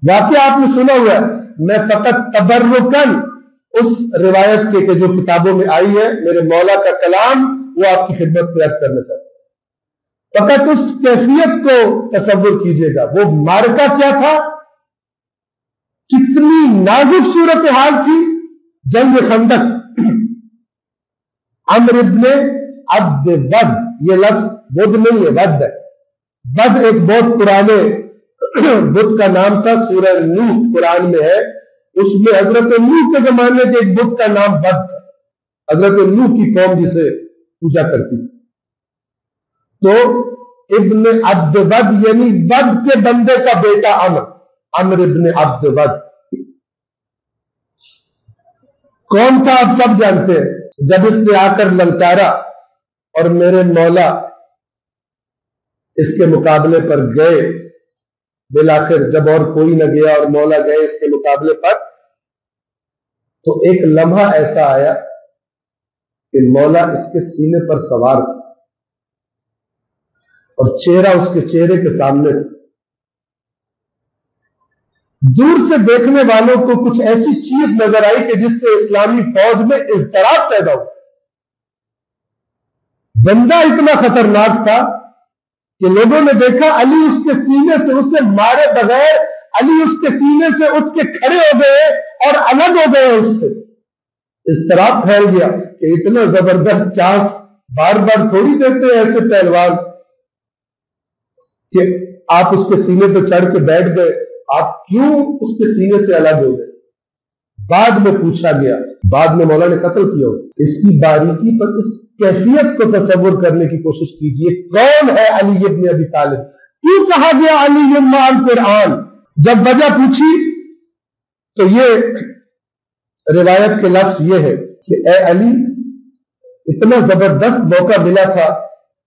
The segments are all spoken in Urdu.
واقعہ آپ نے سنا ہوا ہے. میں فقط تبرکن اس روایت کے کہ جو کتابوں میں آئی ہے میرے مولا کا کلام وہ آپ کی خدمت پیش کرنا چاہتا ہوں. فقط اس کیفیت کو تصور کیجئے گا. وہ معرکہ کیا تھا, کتنی نازک صورتحال تھی. جنگ خندق. عمرو ابن عبد ود, یہ لفظ ود نہیں ہے, ود ہے. ود ایک بہت پرانے بت کا نام تھا. سورہ نوح قرآن میں ہے, اس میں حضرت نوح کے زمانے کے ایک بت کا نام ود تھا. حضرت نوح کی قوم جسے پوجا کرتی تھی. تو ابن عبد ود یعنی ود کے بندے کا بیٹا عمرو ابن عبد ود کون تھا آپ سب جانتے ہیں. جب اس نے آ کر للکارا اور میرے مولا اس کے مقابلے پر گئے, بالآخر جب اور کوئی نہ گیا اور مولا گئے اس کے مقابلے پر, تو ایک لمحہ ایسا آیا کہ مولا اس کے سینے پر سوار تھا اور چہرہ اس کے چہرے کے سامنے تھا. دور سے دیکھنے والوں کو کچھ ایسی چیز نظر آئی کہ جس سے اسلامی فوج میں اضطراب پیدا ہوا. بندہ اتنا خطرناک تھا کہ لوگوں نے دیکھا علی اس کے سینے سے اسے مارے بغیر علی اس کے سینے سے اٹھ کے کھڑے ہو گئے اور الگ ہو گئے. اس سے اضطراب پھیل گیا کہ اتنا زبردست چانس بار بار تھوڑی دیتے ہیں ایسے پہلوان کہ آپ اس کے سینے پہ چڑھ کے بیٹھ گئے, آپ کیوں اس کے سینے سے الگ ہو گئے. بعد میں پوچھا گیا, بعد میں مولا نے قتل کیا اس کی باریکی پر اس کیفیت کو تصور کرنے کی کوشش کیجئے. کون ہے علی ابن ابی طالب؟ کیوں کہا گیا علی مع القرآن؟ جب وجہ پوچھی تو یہ روایت کے لفظ یہ ہے کہ اے علی, اتنا زبردست موقع ملا تھا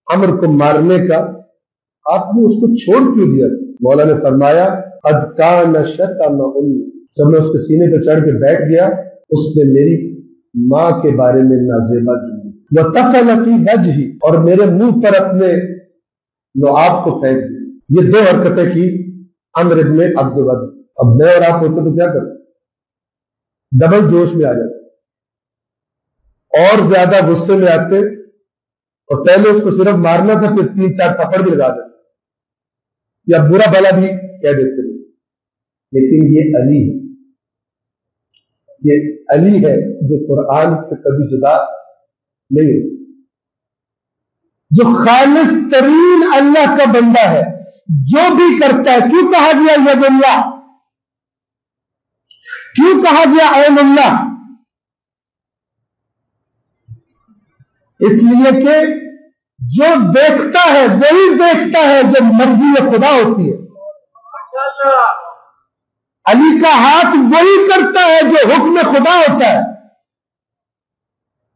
عمر کو مارنے کا, آپ نے اس کو چھوڑ کیوں دیا تھا؟ مولا نے فرمایا قد کان شتم امی, جب میں اس کے سینے پہ چڑھ کے بیٹھ گیا اس نے میری ماں کے بارے میں نازیبہ جملے وَتَفَلَ فِي وَجْهِ, اور میرے منہ پر اپنے لعاب کو پھینک دی. یہ دو حرکتیں کی عمرو ابن عبد ود. اب میں اور آپ ہوتے تو کیا کرتے؟ ڈبل جوش میں آ جاتے اور زیادہ غصے میں آتے, اور پہلے اس کو صرف مارنا تھا پھر 3-4 تھپڑ بھی لگا دیتے یا برا بھلا بھی کہہ دیتے. لیکن یہ علی ہے, یہ علی ہے جو قرآن سے کبھی جدا نہیں ہے, جو خالص ترین اللہ کا بندہ ہے, جو بھی کرتا ہے. کیوں کہا گیا ید اللہ؟ کیوں کہا گیا عین اللہ؟ اس لیے کہ جو دیکھتا ہے وہی دیکھتا ہے جو مرضی خدا ہوتی ہے. علی کا ہاتھ وہی کرتا ہے جو حکم خدا ہوتا ہے.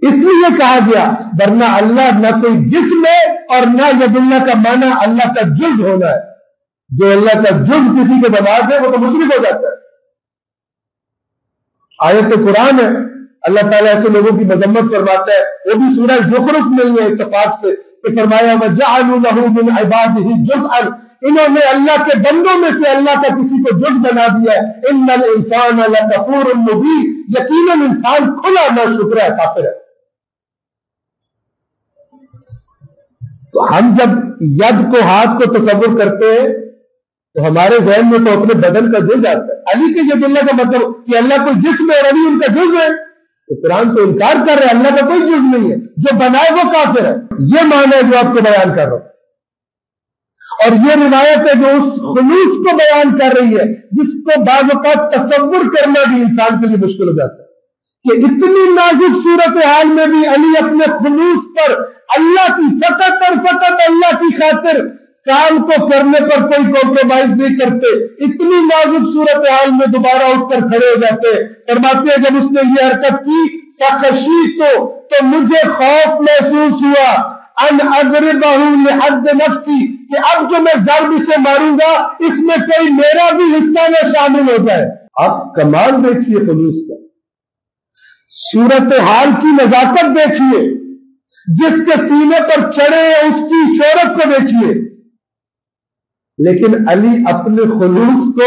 اس لیے کہا گیا, ورنہ اللہ نہ کوئی جسم ہے اور نہ ید اللہ کا معنی اللہ کا جز ہونا ہے. جو اللہ کا جز کسی کے بنا دے وہ تو مشرک ہو جاتا ہے. آیت قرآن ہے, اللہ تعالیٰ ایسے لوگوں کی مذمت فرماتا ہے, وہ بھی سورہ زخرف میں ہی ہے اتفاق سے, کہ فرمایا وَجَعَلُوا لَهُ مِنْ عِبَادِهِ جُزْءًا, انہوں نے اللہ کے بندوں میں سے اللہ کا کسی کو جز بنا دیا ہے. اِنَّ الْإِنسَانَ لَكَفُورٌ مُبِينٌ, یقیناً انسان کھلا ناشکر ہے, کافر ہے. تو ہم جب ید کو ہاتھ کو تصور کرتے ہیں تو ہمارے ذہن میں تو اپنے بدن کا جز آتا ہے. علی کے ید اللہ کا مطلب کہ اللہ کوئی جسم ہے اور علی ان کا جز ہے. تو قرآن تو انکار کر رہے ہیں, اللہ کا کوئی جز نہیں ہے, جو بنائے وہ کافر ہے. یہ معنی ہے جو آپ کو بیان کر رہا ہوں, اور یہ روایت ہے جو اس خلوص کو بیان کر رہی ہے جس کو بعض اوقات تصور کرنا بھی انسان کے لیے مشکل ہو جاتا ہے, کہ اتنی نازک صورتحال میں بھی علی اپنے خلوص پر اللہ کی فقط اور فقط اللہ کی خاطر کام کو کرنے پر کوئی کمپرومائز نہیں کرتے. اتنی نازک صورتحال میں دوبارہ اٹھ کر کھڑے ہو جاتے. فرماتے ہیں جب اس نے یہ حرکت کی فخشیت, تو مجھے خوف محسوس ہوا ان اضربہ لحد نفسی, کہ اب جو میں ضرب سے ماروں گا اس میں کوئی میرا بھی حصہ نہ شامل ہو جائے. آپ کمال دیکھیے خلوص کا, صورتحال کی نزاکت دیکھیے, جس کے سینے پر چڑھے اس کی شہرت کو دیکھیے. لیکن علی اپنے خلوص کو